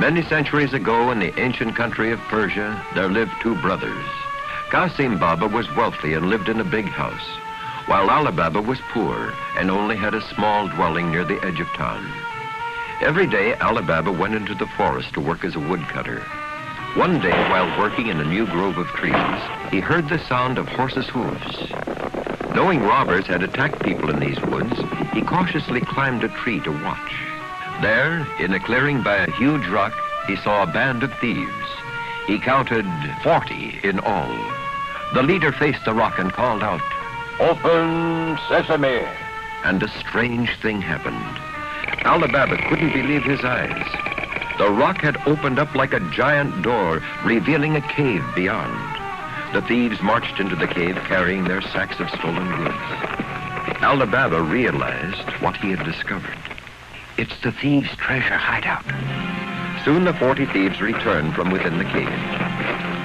Many centuries ago in the ancient country of Persia, there lived two brothers. Qasim Baba was wealthy and lived in a big house, while Ali Baba was poor and only had a small dwelling near the edge of town. Every day, Ali Baba went into the forest to work as a woodcutter. One day, while working in a new grove of trees, he heard the sound of horses' hooves. Knowing robbers had attacked people in these woods, he cautiously climbed a tree to watch. There, in a clearing by a huge rock, he saw a band of thieves. He counted 40 in all. The leader faced the rock and called out, "Open sesame!" And a strange thing happened. Ali Baba couldn't believe his eyes. The rock had opened up like a giant door, revealing a cave beyond. The thieves marched into the cave carrying their sacks of stolen goods. Ali Baba realized what he had discovered. It's the thieves' treasure hideout. Soon the 40 thieves returned from within the cave.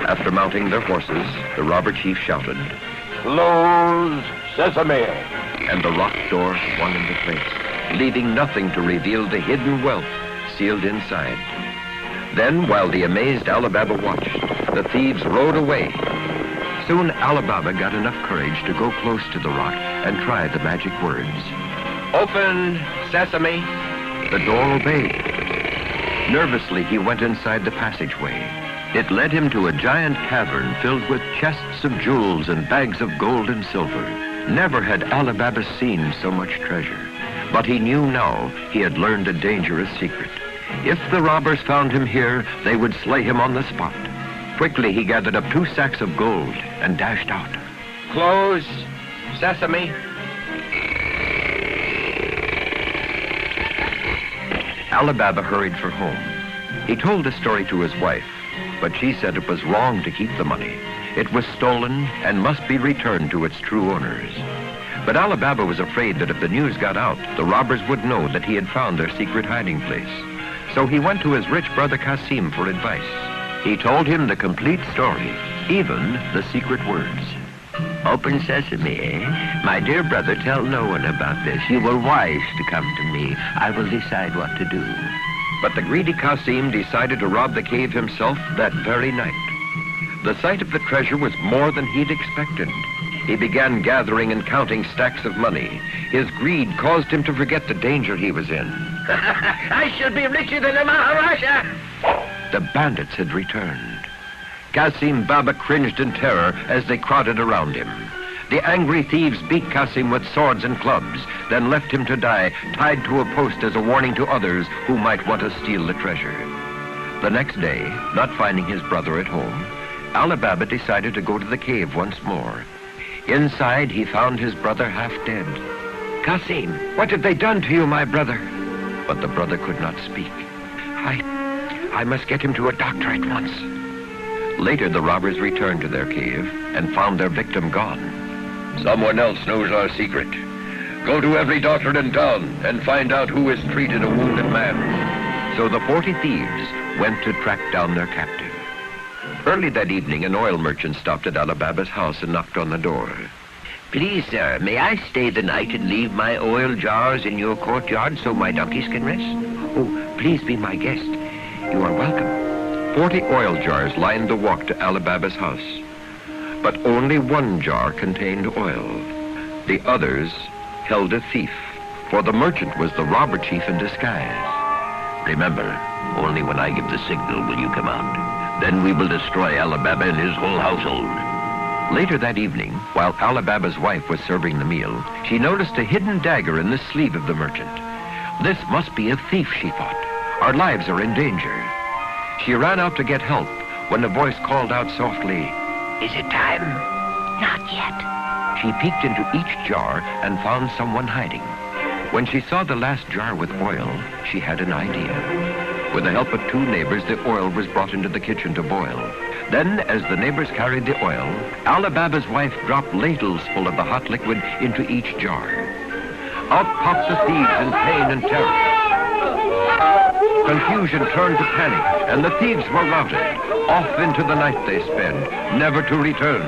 After mounting their horses, the robber chief shouted, "Close sesame!" And the rock door swung into place, leaving nothing to reveal the hidden wealth sealed inside. Then, while the amazed Ali Baba watched, the thieves rode away. Soon Ali Baba got enough courage to go close to the rock and try the magic words. "Open sesame!" The door obeyed. Nervously, he went inside the passageway. It led him to a giant cavern filled with chests of jewels and bags of gold and silver. Never had Ali Baba seen so much treasure, but he knew now he had learned a dangerous secret. If the robbers found him here, they would slay him on the spot. Quickly, he gathered up 2 sacks of gold and dashed out. "Close sesame!" Ali Baba hurried for home. He told the story to his wife, but she said it was wrong to keep the money. It was stolen and must be returned to its true owners. But Ali Baba was afraid that if the news got out, the robbers would know that he had found their secret hiding place. So he went to his rich brother Qasim for advice. He told him the complete story, even the secret words. "Open sesame, eh? My dear brother, tell no one about this. You were wise to come to me. I will decide what to do." But the greedy Qasim decided to rob the cave himself that very night. The sight of the treasure was more than he'd expected. He began gathering and counting stacks of money. His greed caused him to forget the danger he was in. "I shall be richer than a Maharaja!" The bandits had returned. Qasim Baba cringed in terror as they crowded around him. The angry thieves beat Qasim with swords and clubs, then left him to die, tied to a post as a warning to others who might want to steal the treasure. The next day, not finding his brother at home, Ali Baba decided to go to the cave once more. Inside, he found his brother half dead. "Qasim, what have they done to you, my brother?" But the brother could not speak. I must get him to a doctor at once." Later, the robbers returned to their cave and found their victim gone. "Someone else knows our secret. Go to every doctor in town and find out who has treated a wounded man." So the 40 thieves went to track down their captive. Early that evening, an oil merchant stopped at Ali Baba's house and knocked on the door. "Please, sir, may I stay the night and leave my oil jars in your courtyard so my donkeys can rest?" "Oh, please be my guest. You are welcome." 40 oil jars lined the walk to Ali Baba's house. But only one jar contained oil. The others held a thief, for the merchant was the robber chief in disguise. "Remember, only when I give the signal will you come out. Then we will destroy Ali Baba and his whole household." Later that evening, while Ali Baba's wife was serving the meal, she noticed a hidden dagger in the sleeve of the merchant. "This must be a thief," she thought. "Our lives are in danger." She ran out to get help when a voice called out softly, "Is it time?" "Not yet." She peeked into each jar and found someone hiding. When she saw the last jar with oil, she had an idea. With the help of 2 neighbors, the oil was brought into the kitchen to boil. Then, as the neighbors carried the oil, Ali Baba's wife dropped ladles full of the hot liquid into each jar. Out popped the thieves in pain and terror. Confusion turned to panic, and the thieves were routed. Off into the night they sped, never to return.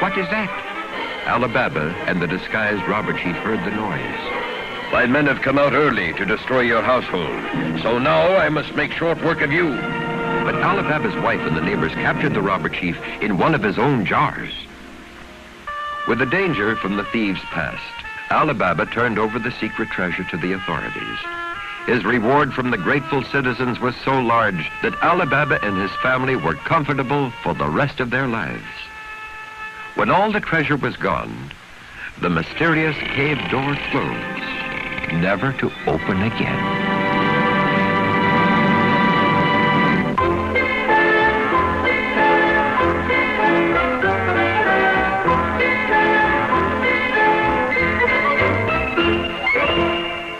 What is that? Ali Baba and the disguised robber chief heard the noise. My men have come out early to destroy your household, so now I must make short work of you. But Ali Baba's wife and the neighbors captured the robber chief in one of his own jars. With the danger from the thieves past, Ali Baba turned over the secret treasure to the authorities. His reward from the grateful citizens was so large that Ali Baba and his family were comfortable for the rest of their lives. When all the treasure was gone, the mysterious cave door closed, never to open again.